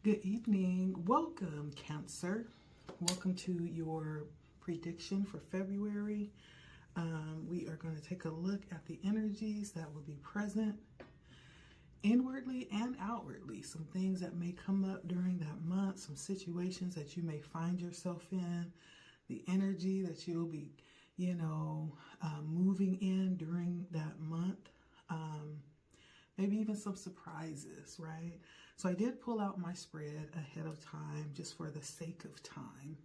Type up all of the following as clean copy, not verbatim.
Good evening. Welcome, Cancer. Welcome to your prediction for February. We are going to take a look at the energies that will be present inwardly and outwardly. Some things that may come up during that month, some situations that you may find yourself in, the energy that you'll be, moving in during that month. Maybe even some surprises, right? So I did pull out my spread ahead of time just for the sake of time.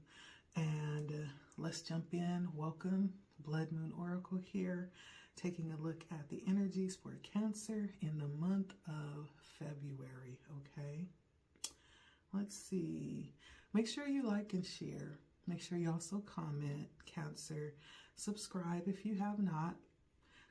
And let's jump in. Welcome, Blood Moon Oracle here, taking a look at the energies for Cancer in the month of February, okay? Let's see. Make sure you like and share. Make sure you also comment, Cancer. Subscribe if you have not.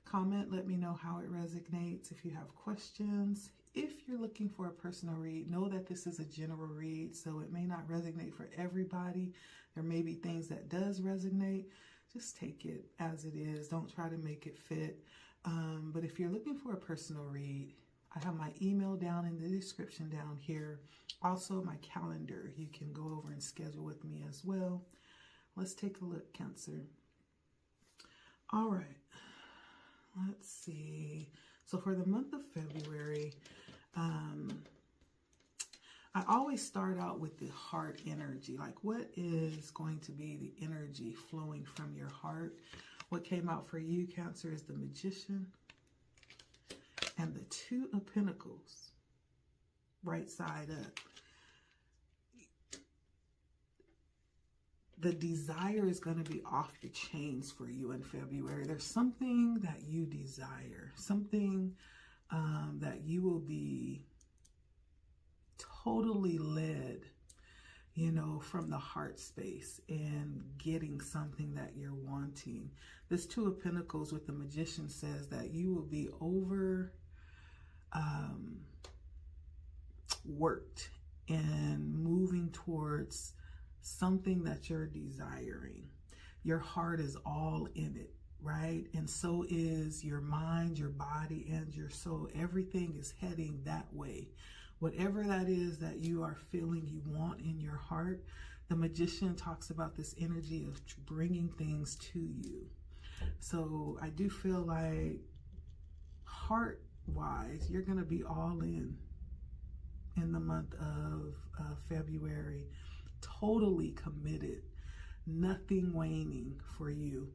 Comment, let me know how it resonates. If you have questions, if you're looking for a personal read, know that this is a general read, so it may not resonate for everybody. There may be things that does resonate. Just take it as it is. Don't try to make it fit. But if you're looking for a personal read, I have my email down in the description down here. Also my calendar. You can go over and schedule with me as well. Let's take a look, Cancer. All right. Let's see. So for the month of February, I always start out with the heart energy. Like, what is going to be the energy flowing from your heart? What came out for you, Cancer, is the Magician and the Two of Pentacles, right side up. The desire is going to be off the chains for you in February. There's something that you desire, something that you will be totally led, from the heart space and getting something that you're wanting. This Two of Pentacles with the Magician says that you will be worked and moving towards something that you're desiring. Your heart is all in it, right? And so is your mind, your body, and your soul. Everything is heading that way. Whatever that is that you are feeling you want in your heart, the Magician talks about this energy of bringing things to you. So I do feel like heart-wise, you're going to be all in the month of February. Totally committed, nothing waning for you.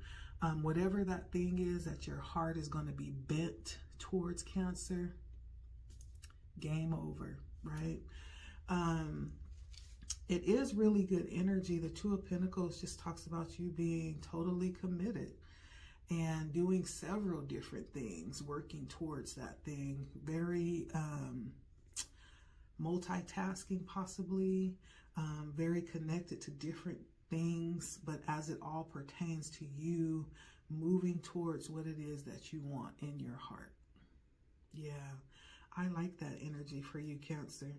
Whatever that thing is that your heart is going to be bent towards, Cancer, game over, right? It is really good energy. The Two of Pentacles just talks about you being totally committed and doing several different things, working towards that thing. Very multitasking, possibly. Very connected to different things, but as it all pertains to you moving towards what it is that you want in your heart. Yeah, I like that energy for you, Cancer.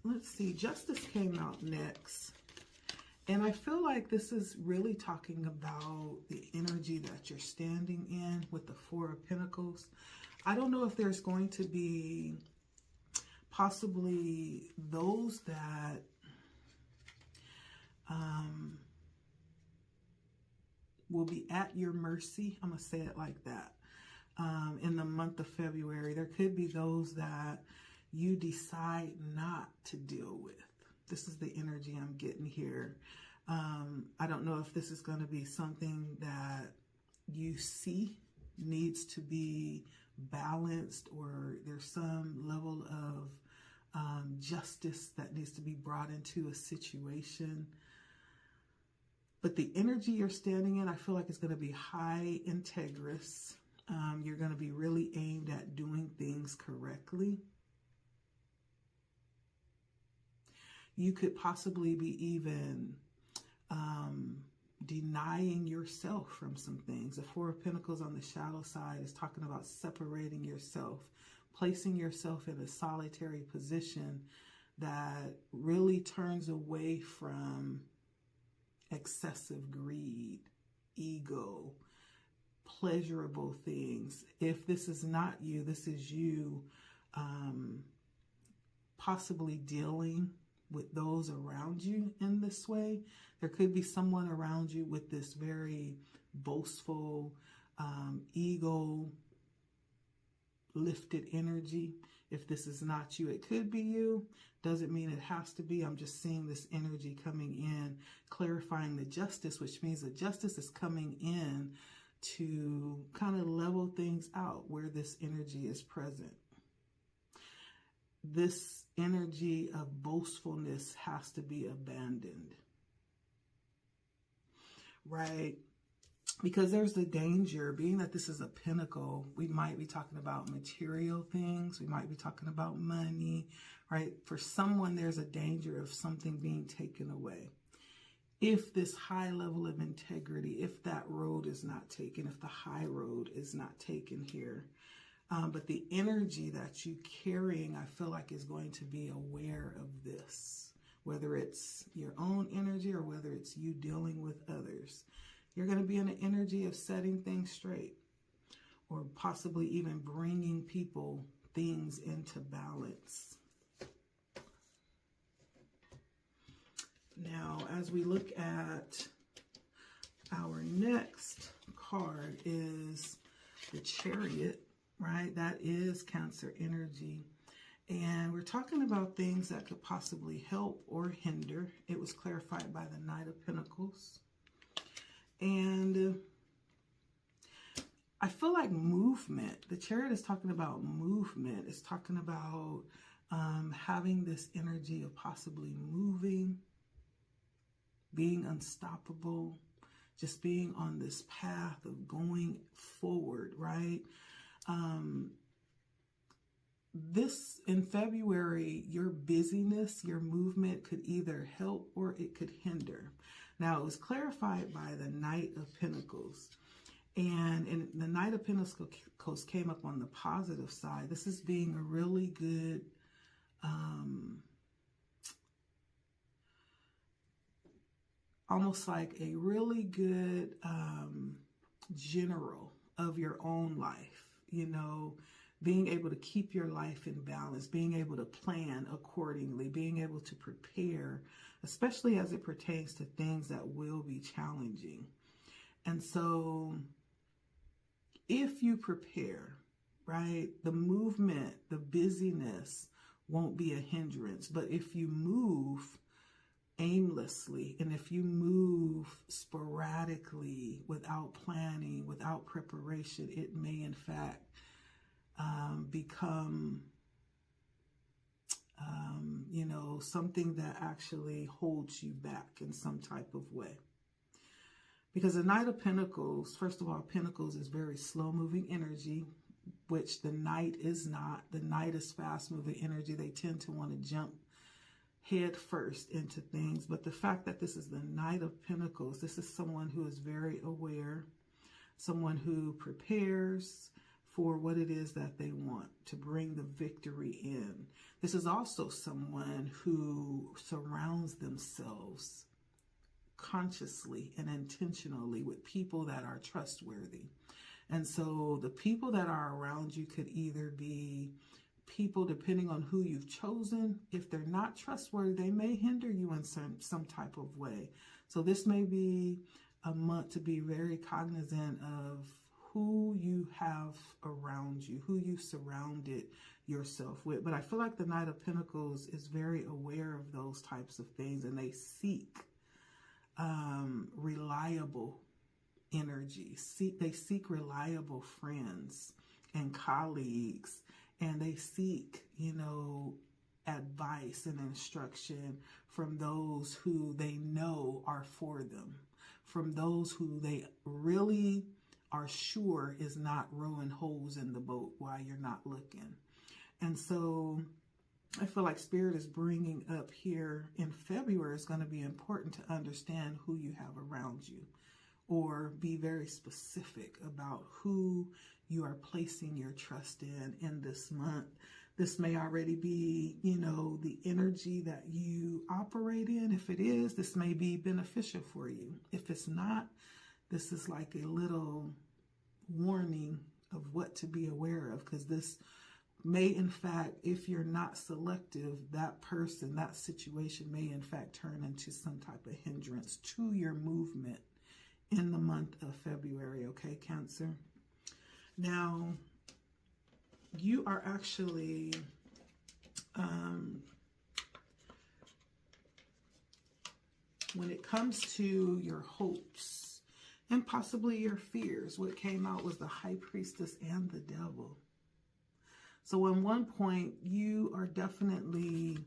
Let's see, Justice came out next. And I feel like this is really talking about the energy that you're standing in with the Four of Pentacles. I don't know if there's going to be possibly those that will be at your mercy. I'm going to say it like that. In the month of February, there could be those that you decide not to deal with. This is the energy I'm getting here. I don't know if this is going to be something that you see needs to be balanced, or there's some level of justice that needs to be brought into a situation. But the energy you're standing in, I feel like it's going to be high integrous. You're going to be really aimed at doing things correctly. You could possibly be even denying yourself from some things. The Four of Pentacles on the shadow side is talking about separating yourself, placing yourself in a solitary position that really turns away from excessive greed, ego, pleasurable things. If this is not you, this is you possibly dealing with those around you in this way. There could be someone around you with this very boastful, ego lifted energy. If this is not you, it could be you. Doesn't mean it has to be. I'm just seeing this energy coming in, clarifying the justice, which means the justice is coming in to kind of level things out where this energy is present. This energy of boastfulness has to be abandoned, right? Because there's the danger, being that this is a pentacle, we might be talking about material things. We might be talking about money, right? For someone, there's a danger of something being taken away. If this high level of integrity, if that road is not taken, if the high road is not taken here, but the energy that you're carrying, I feel like is going to be aware of this, whether it's your own energy or whether it's you dealing with others. You're going to be in an energy of setting things straight, or possibly even bringing people, things into balance. Now, as we look at our next card is the Chariot, right? That is Cancer energy. And we're talking about things that could possibly help or hinder. It was clarified by the Knight of Pentacles. And I feel like movement. The Chariot is talking about movement. It's talking about having this energy of possibly moving, being unstoppable, just being on this path of going forward, right? This in February, your busyness, your movement could either help or it could hinder. Now, it was clarified by the Knight of Pentacles. And the Knight of Pentacles came up on the positive side. This is being a really good almost like a really good general of your own life, you know, being able to keep your life in balance, being able to plan accordingly, being able to prepare, especially as it pertains to things that will be challenging. And so if you prepare, right, the movement, the busyness won't be a hindrance. But if you move aimlessly, and if you move sporadically, without planning, without preparation, it may in fact become, you know, something that actually holds you back in some type of way. Because the Knight of Pentacles, first of all, Pentacles is very slow-moving energy, which the Knight is not. The Knight is fast-moving energy. They tend to want to jump head first into things. But the fact that this is the Knight of Pentacles, this is someone who is very aware, someone who prepares for what it is that they want to bring the victory in. This is also someone who surrounds themselves consciously and intentionally with people that are trustworthy. And so the people that are around you could either be people, depending on who you've chosen. If they're not trustworthy, they may hinder you in some type of way. So this may be a month to be very cognizant of who you have around you, who you surrounded yourself with. But I feel like the Knight of Pentacles is very aware of those types of things, and they seek reliable energy. They seek reliable friends and colleagues, and they seek, you know, advice and instruction from those who they know are for them, from those who they really are sure is not rowing holes in the boat while you're not looking. And so I feel like Spirit is bringing up here in February, is going to be important to understand who you have around you, or be very specific about who you are placing your trust in this month. This may already be, you know, the energy that you operate in. If it is, this may be beneficial for you. If it's not, this is like a little warning of what to be aware of, because this may in fact, if you're not selective, that person, that situation may in fact turn into some type of hindrance to your movement in the month of February, okay, Cancer? Now, you are actually when it comes to your hopes and possibly your fears, what came out was the High Priestess and the Devil. So at one point, you are definitely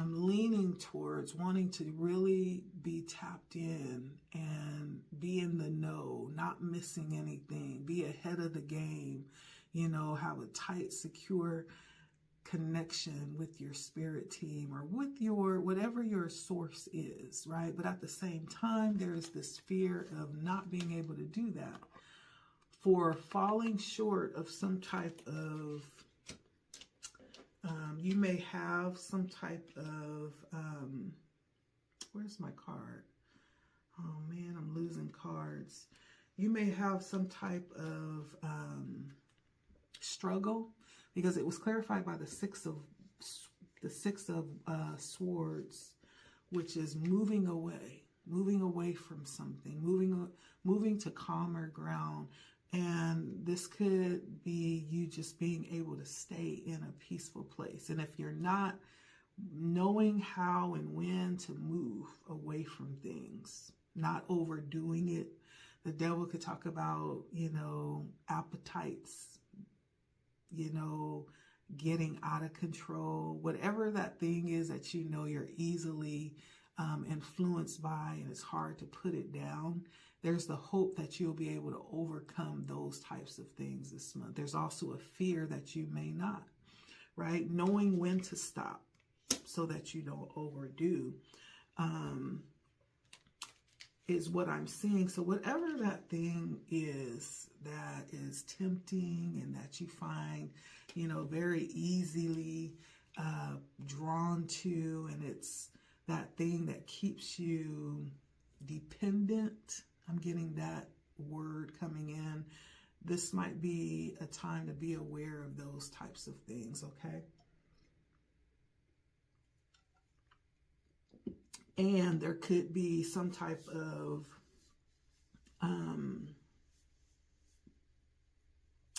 leaning towards wanting to really be tapped in and be in the know, not missing anything, be ahead of the game, you know, have a tight, secure connection with your spirit team or with your, whatever your source is, right? But at the same time, there is this fear of not being able to do that, for falling short of some type of, you may have some type of, where's my card? Oh man, I'm losing cards. You may have some type of struggle, because it was clarified by the six of swords, which is moving away from something, moving to calmer ground. And this could be you just being able to stay in a peaceful place. And if you're not knowing how and when to move away from things, not overdoing it, the devil could talk about, you know, appetites, you know, getting out of control, whatever that thing is that you know you're easily influenced by and it's hard to put it down. There's the hope that you'll be able to overcome those types of things this month. There's also a fear that you may not, right? Knowing when to stop so that you don't overdo is what I'm seeing. So whatever that thing is that is tempting and that you find, you know, very easily drawn to, and it's that thing that keeps you dependent. I'm getting that word coming in. This might be a time to be aware of those types of things, okay? And there could be some type of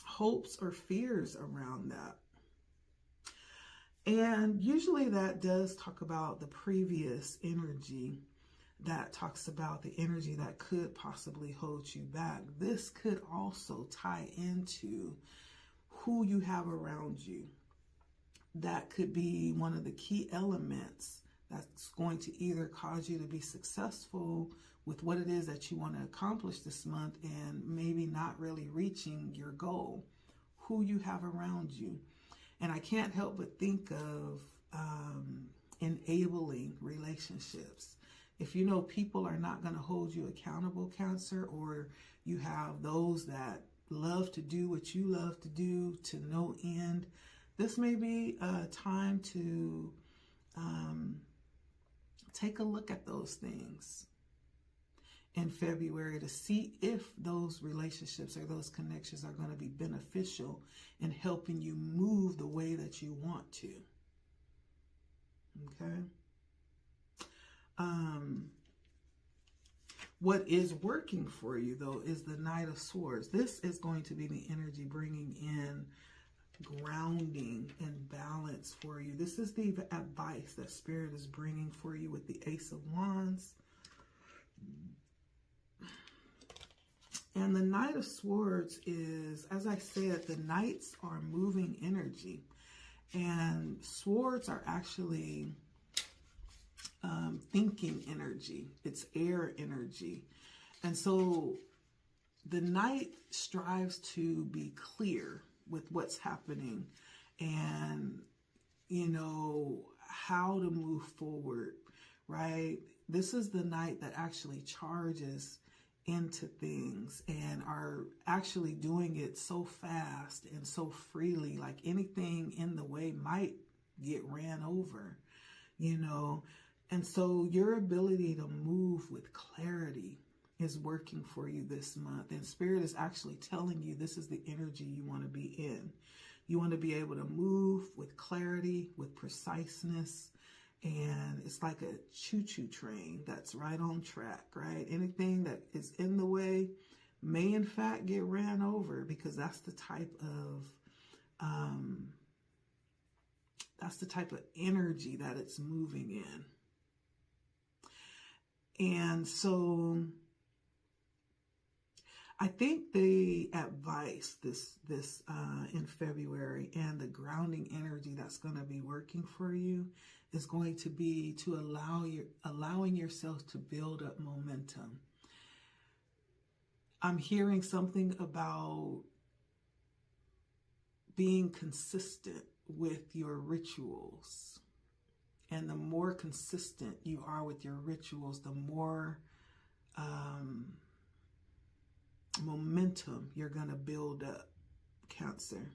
hopes or fears around that. And usually that does talk about the previous energy, that talks about the energy that could possibly hold you back. This could also tie into who you have around you. That could be one of the key elements that's going to either cause you to be successful with what it is that you want to accomplish this month and maybe not really reaching your goal. Who you have around you. And I can't help but think of enabling relationships. If you know people are not going to hold you accountable, Cancer, or you have those that love to do what you love to do to no end, this may be a time to take a look at those things in February to see if those relationships or those connections are going to be beneficial in helping you move the way that you want to. Okay. What is working for you, though, is the Knight of Swords. This is going to be the energy bringing in grounding and balance for you. This is the advice that Spirit is bringing for you with the Ace of Wands. And the Knight of Swords is, as I said, the Knights are moving energy. And swords are actually thinking energy. It's air energy. And so the Knight strives to be clear with what's happening and, you know, how to move forward, right? This is the Knight that actually charges into things and are actually doing it so fast and so freely, like anything in the way might get ran over, you know. And so your ability to move with clarity is working for you this month. And Spirit is actually telling you this is the energy you want to be in. You want to be able to move with clarity, with preciseness. And it's like a choo-choo train that's right on track, right? Anything that is in the way may in fact get ran over, because that's the type of energy that it's moving in. And so I think the advice this in February, and the grounding energy that's going to be working for you, is going to be to allowing yourself to build up momentum. I'm hearing something about being consistent with your rituals. And the more consistent you are with your rituals, the more momentum you're going to build up, Cancer.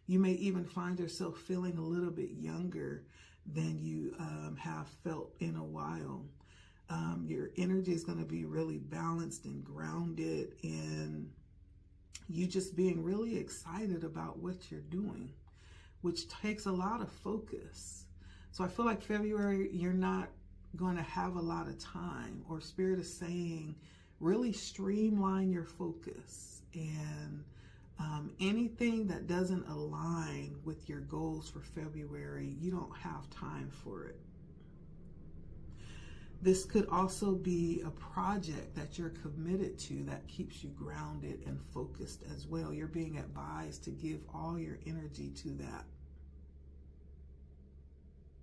You may even find yourself feeling a little bit younger than you have felt in a while. Your energy is going to be really balanced and grounded, and you just being really excited about what you're doing, which takes a lot of focus. So I feel like February, you're not going to have a lot of time, or Spirit is saying, really streamline your focus, and anything that doesn't align with your goals for February, you don't have time for it. This could also be a project that you're committed to that keeps you grounded and focused as well. You're being advised to give all your energy to that.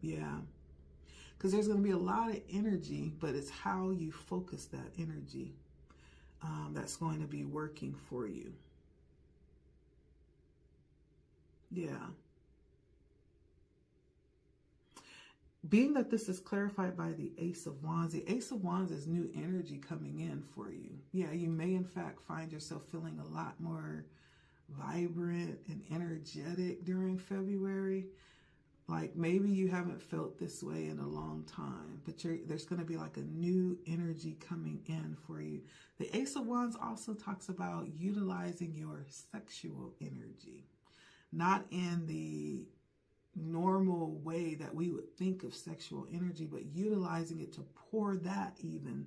Yeah. Because there's going to be a lot of energy, but it's how you focus that energy that's going to be working for you. Yeah. Being that this is clarified by the Ace of Wands is new energy coming in for you. Yeah, you may in fact find yourself feeling a lot more vibrant and energetic during February. Like maybe you haven't felt this way in a long time, but there's going to be like a new energy coming in for you. The Ace of Wands also talks about utilizing your sexual energy, not in the normal way that we would think of sexual energy, but utilizing it to pour that even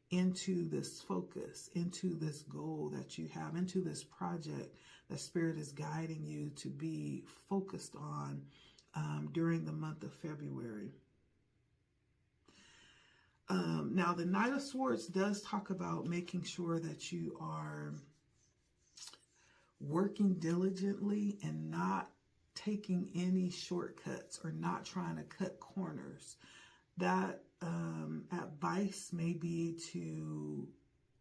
into this focus, into this goal that you have, into this project that Spirit is guiding you to be focused on during the month of February. Now, the Knight of Swords does talk about making sure that you are working diligently and not taking any shortcuts, or not trying to cut corners. That advice may be to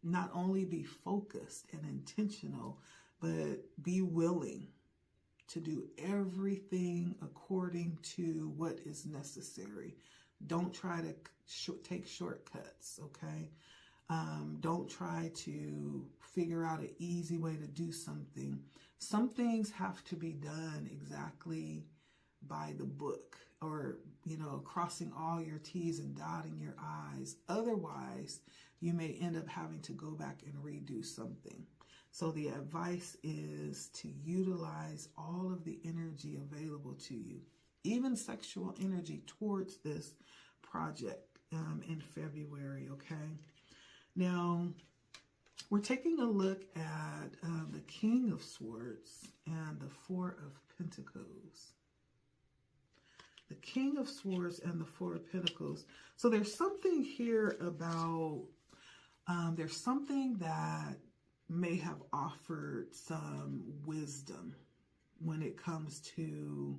not only be focused and intentional, but be willing to do everything according to what is necessary. Don't try to take shortcuts, okay? Don't try to figure out an easy way to do something. Some things have to be done exactly by the book, or, crossing all your T's and dotting your I's. Otherwise, you may end up having to go back and redo something. So the advice is to utilize all of the energy available to you, even sexual energy, towards this project in February, okay? Now, we're taking a look at the King of Swords and the Four of Pentacles. The King of Swords and the Four of Pentacles. So there's something here about, there's something that may have offered some wisdom when it comes to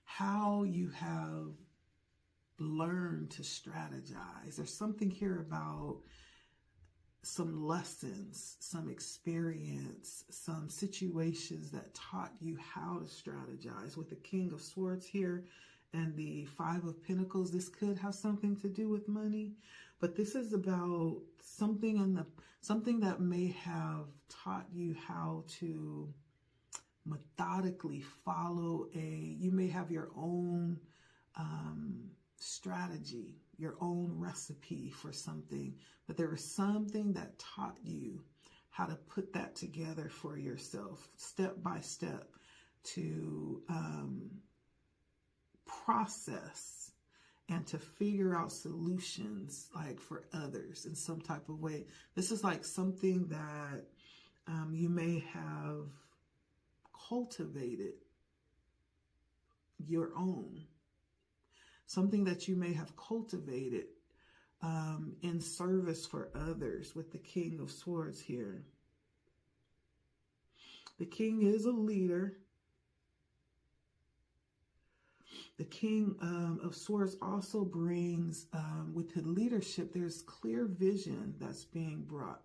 how you have learned to strategize. There's something here about some lessons, some experience, some situations that taught you how to strategize. With the King of Swords here and the Five of Pentacles, this could have something to do with money, but this is about something that may have taught you how to methodically follow you may have your own strategy, your own recipe for something, but there was something that taught you how to put that together for yourself, step by step, to process and to figure out solutions, like for others in some type of way. This is like something that you may have cultivated your own, something that you may have cultivated in service for others, with the King of Swords here. The King is a leader. The King of Swords also brings, with his leadership, there's clear vision that's being brought.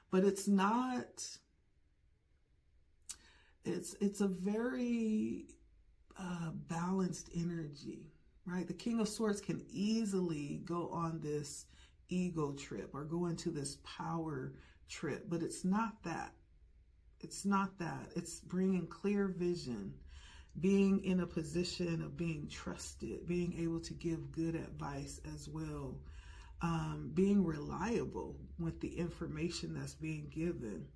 But it's not, it's a very balanced energy, right? The King of Swords can easily go on this ego trip or go into this power trip, but it's not that. It's not that. It's bringing clear vision, being in a position of being trusted, being able to give good advice as well, being reliable with the information that's being given,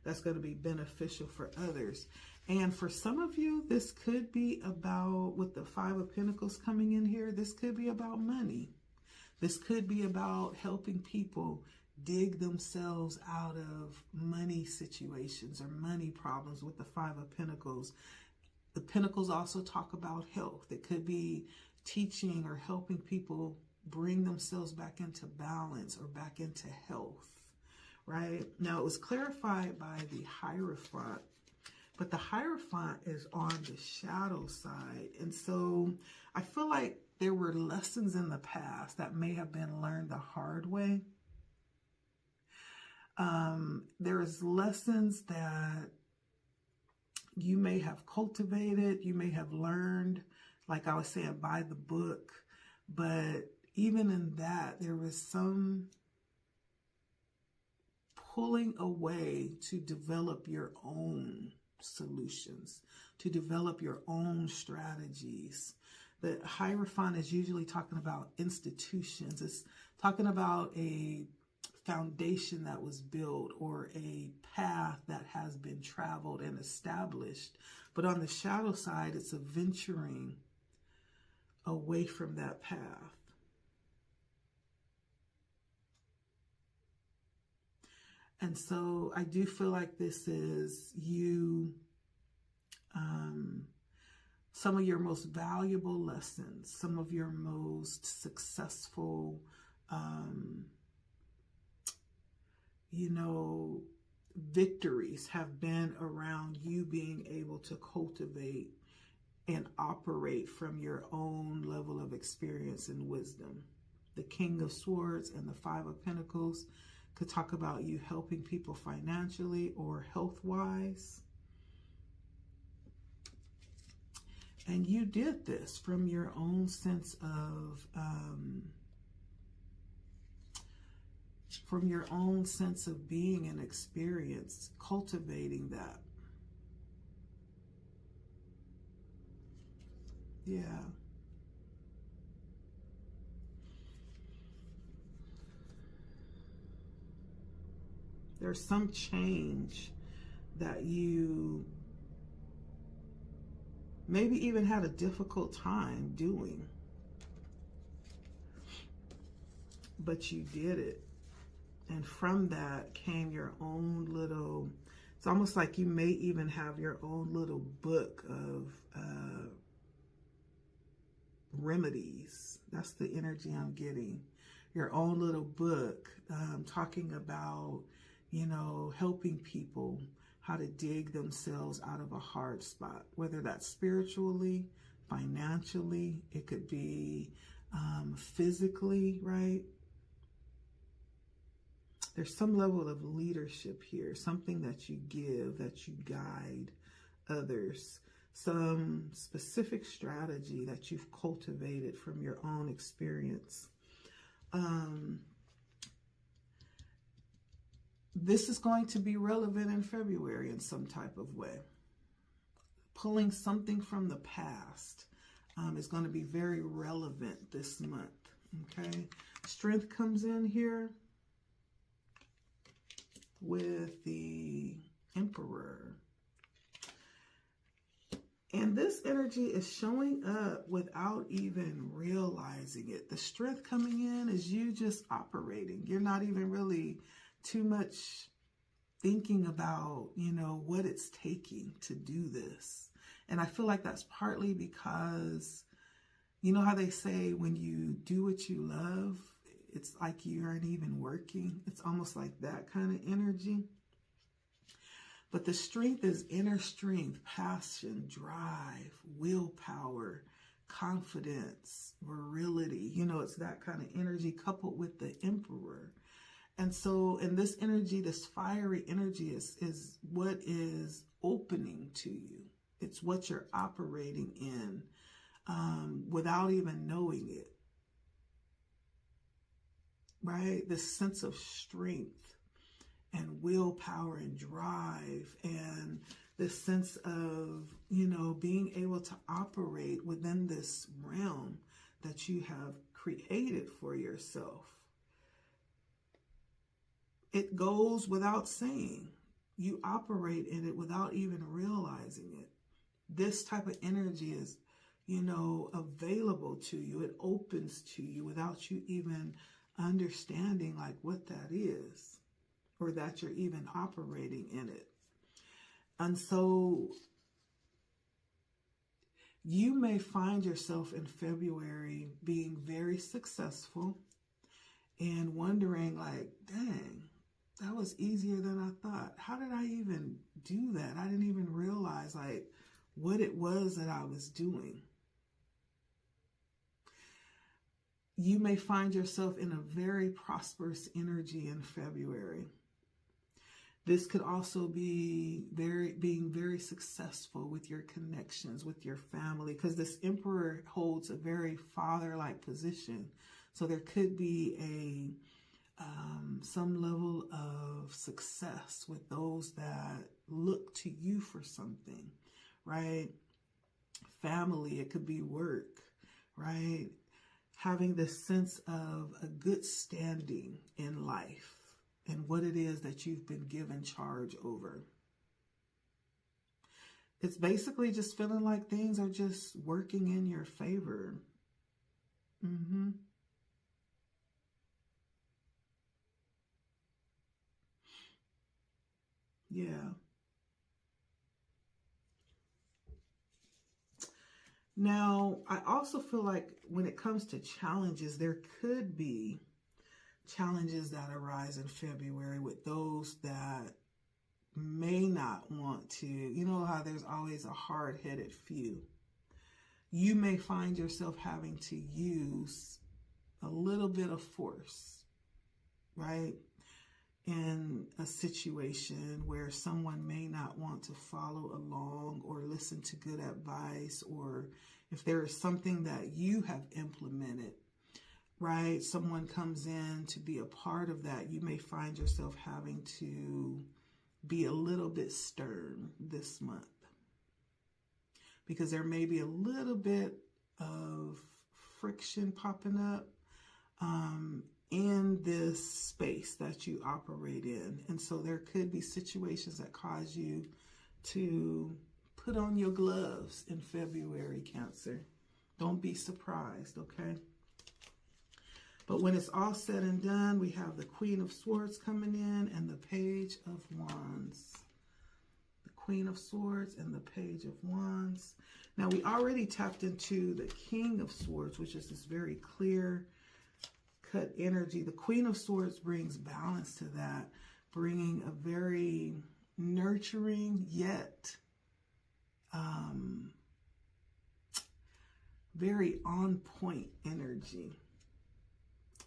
that's going to be beneficial for others. And for some of you, this could be about, with the Five of Pentacles coming in here, this could be about money. This could be about helping people dig themselves out of money situations or money problems with the Five of Pentacles. The Pentacles also talk about health. It could be teaching or helping people bring themselves back into balance or back into health, right? Now, it was clarified by the Hierophant, but the Hierophant is on the shadow side. And so I feel like there were lessons in the past that may have been learned the hard way. There's lessons that you may have cultivated, you may have learned, like I was saying, by the book. But even in that, there was some pulling away to develop your own solutions, to develop your own strategies. The Hierophant is usually talking about institutions. It's talking about a foundation that was built or a path that has been traveled and established. But on the shadow side, it's a venturing away from that path. And so I do feel like this is you, some of your most valuable lessons, some of your most successful, victories have been around you being able to cultivate and operate from your own level of experience and wisdom. The King of Swords and the Five of Pentacles could talk about you helping people financially or health-wise. And you did this from your own sense of, being and experience, cultivating that. Yeah. There's some change that you maybe even had a difficult time doing, but you did it. And from that came your own little, it's almost like you may even have your own little book of remedies. That's the energy I'm getting. Your own little book talking about, helping people how to dig themselves out of a hard spot, whether that's spiritually, financially, it could be physically, right? There's some level of leadership here, something that you give, that you guide others, some specific strategy that you've cultivated from your own experience. This is going to be relevant in February in some type of way. Pulling something from the past is going to be very relevant this month, okay? Strength comes in here. with the Emperor. And this energy is showing up without even realizing it. The strength coming in is you just operating. You're not even really too much thinking about, you know, what it's taking to do this. And I feel like that's partly because, you know how they say when you do what you love, it's like you aren't even working. It's almost like that kind of energy. But the strength is inner strength, passion, drive, willpower, confidence, virility. You know, it's that kind of energy coupled with the Emperor. And so in this energy, this fiery energy is what is opening to you. It's what you're operating in without even knowing it. Right? This sense of strength and willpower and drive and this sense of, you know, being able to operate within this realm that you have created for yourself. It goes without saying. You operate in it without even realizing it. This type of energy is, you know, available to you. It opens to you without you even understanding like what that is, or that you're even operating in it. And so you may find yourself in February being very successful and wondering like, dang, that was easier than I thought. How did I even do that? I didn't even realize like what it was that I was doing. You may find yourself in a very prosperous energy in February. This could also be being very successful with your connections, with your family, because this Emperor holds a very father-like position. So there could be some level of success with those that look to you for something, right? Family, it could be work, right? Having this sense of a good standing in life and what it is that you've been given charge over. It's basically just feeling like things are just working in your favor. Yeah. Now, I also feel like when it comes to challenges, there could be challenges that arise in February with those that may not want to, you know how there's always a hard-headed few. You may find yourself having to use a little bit of force, right? In a situation where someone may not want to follow along or listen to good advice, or if there is something that you have implemented, right? Someone comes in to be a part of that. You may find yourself having to be a little bit stern this month because there may be a little bit of friction popping up in this space that you operate in. And so there could be situations that cause you to put on your gloves in February, Cancer. Don't be surprised, okay? But when it's all said and done, we have the Queen of Swords coming in and the Page of Wands. The Queen of Swords and the Page of Wands. Now, we already tapped into the King of Swords, which is this very clear cut energy. The Queen of Swords brings balance to that, bringing a very nurturing yet very on point energy.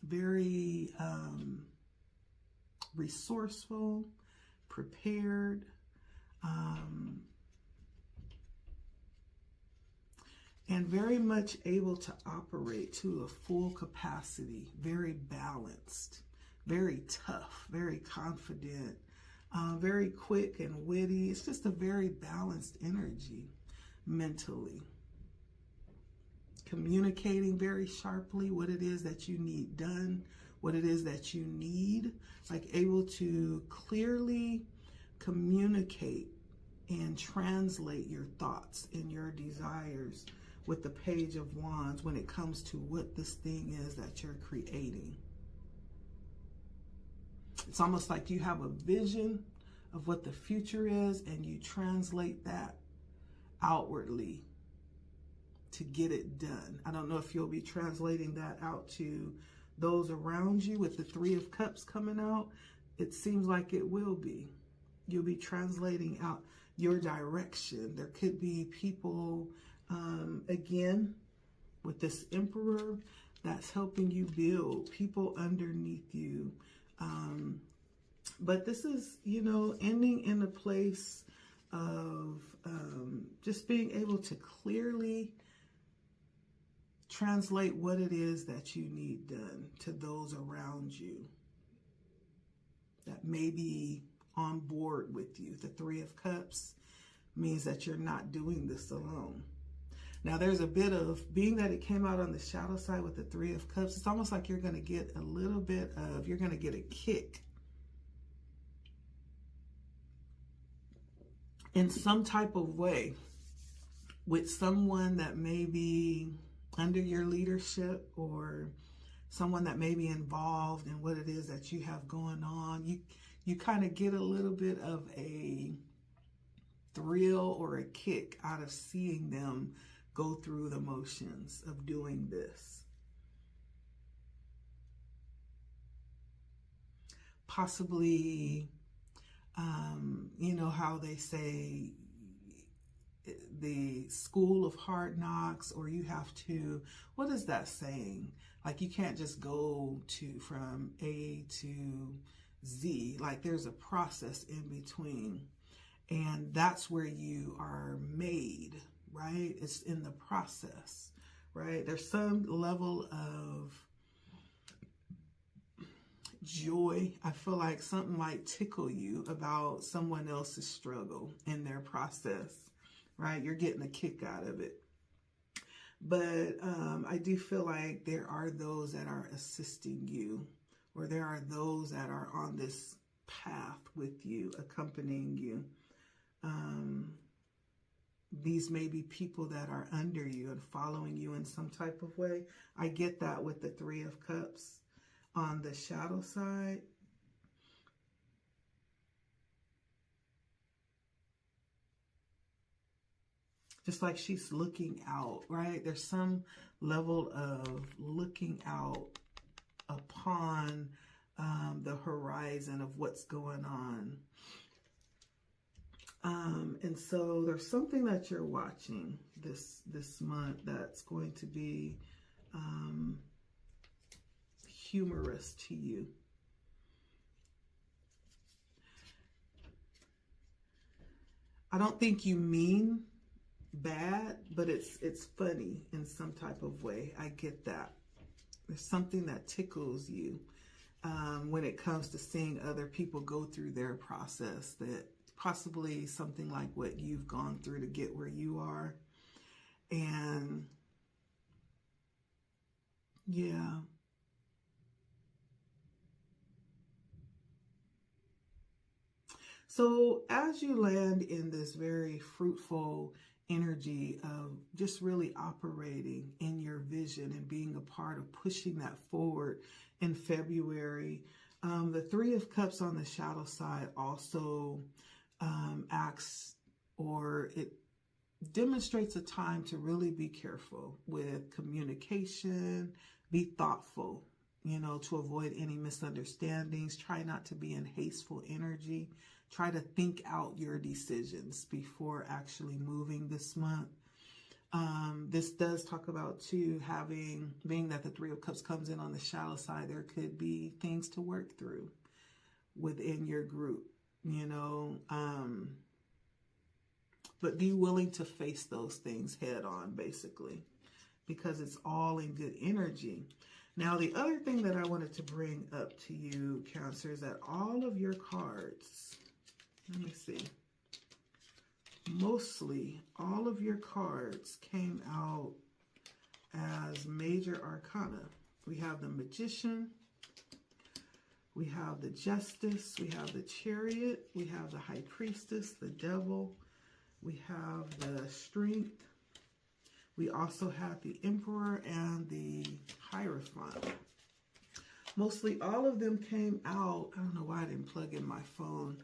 Very resourceful, prepared, and very much able to operate to a full capacity, very balanced, very tough, very confident, very quick and witty. It's just a very balanced energy mentally. Communicating very sharply what it is that you need done, what it is that you need, like able to clearly communicate and translate your thoughts and your desires with the Page of Wands when it comes to what this thing is that you're creating. It's almost like you have a vision of what the future is and you translate that outwardly to get it done. I don't know if you'll be translating that out to those around you with the Three of Cups coming out. It seems like it will be. You'll be translating out your direction. There could be people, again, with this Emperor that's helping you build, people underneath you. But this is, you know, ending in a place of just being able to clearly translate what it is that you need done to those around you that may be on board with you. The Three of Cups means that you're not doing this alone. Now, there's a bit of, being that it came out on the shadow side with the Three of Cups, it's almost like you're going to get a little bit of, you're going to get a kick in some type of way with someone that may be under your leadership or someone that may be involved in what it is that you have going on. You kind of get a little bit of a thrill or a kick out of seeing them go through the motions of doing this. Possibly, you know how they say the school of hard knocks, or you have to, what is that saying? Like you can't just go from A to Z. Like there's a process in between, and that's where you are made, right? It's in the process, right? There's some level of joy. I feel like something might tickle you about someone else's struggle in their process, right? You're getting a kick out of it. But I do feel like there are those that are assisting you, or there are those that are on this path with you, accompanying you. These may be people that are under you and following you in some type of way. I get that with the Three of Cups on the shadow side. Just like she's looking out, right? There's some level of looking out upon the horizon of what's going on. And so there's something that you're watching this month that's going to be humorous to you. I don't think you mean bad, but it's funny in some type of way. I get that. There's something that tickles you when it comes to seeing other people go through their process, that possibly something like what you've gone through to get where you are. And yeah. So as you land in this very fruitful energy of just really operating in your vision and being a part of pushing that forward in February, the Three of Cups on the shadow side also acts, or it demonstrates a time to really be careful with communication, be thoughtful, you know, to avoid any misunderstandings. Try not to be in hasteful energy. Try to think out your decisions before actually moving this month. This does talk about too, being that the Three of Cups comes in on the shallow side, there could be things to work through within your group, you know, but be willing to face those things head on, basically, because it's all in good energy. Now, the other thing that I wanted to bring up to you, Cancer, is that all of your cards, let me see, mostly all of your cards came out as Major Arcana. We have the Magician, We have the Justice, we have the Chariot, we have the High Priestess, the Devil, we have the Strength, we also have the Emperor and the Hierophant. Mostly all of them came out, I don't know why I didn't plug in my phone,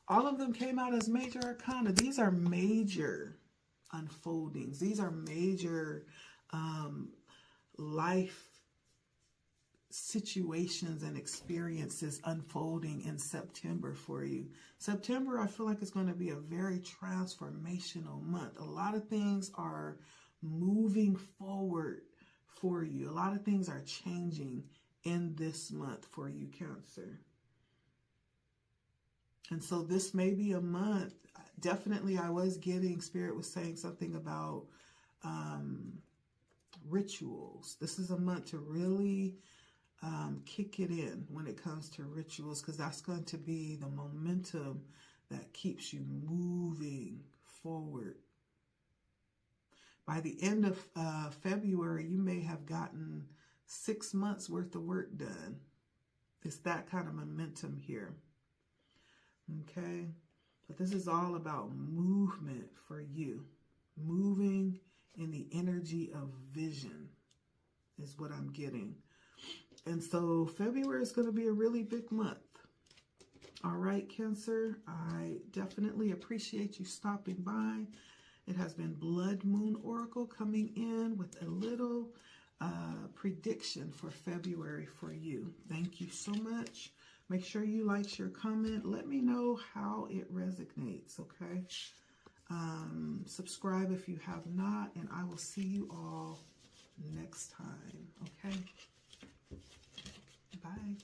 all of them came out as Major Arcana. These are major unfoldings. These are major life situations and experiences unfolding in September for you. September, I feel like it's going to be a very transformational month. A lot of things are moving forward for you. A lot of things are changing in this month for you, Cancer. And so this may be a month. Definitely, I was getting, Spirit was saying something about rituals. This is a month to really kick it in when it comes to rituals, because that's going to be the momentum that keeps you moving forward. By the end of February, you may have gotten 6 months worth of work done. It's that kind of momentum here. Okay? But this is all about movement for you. Moving in the energy of vision is what I'm getting. And so February is going to be a really big month. All right, Cancer, I definitely appreciate you stopping by. It has been Blood Moon Oracle coming in with a little prediction for February for you. Thank you so much. Make sure you like, share, comment. Let me know how it resonates, okay? Subscribe if you have not, and I will see you all next time, okay? Bye.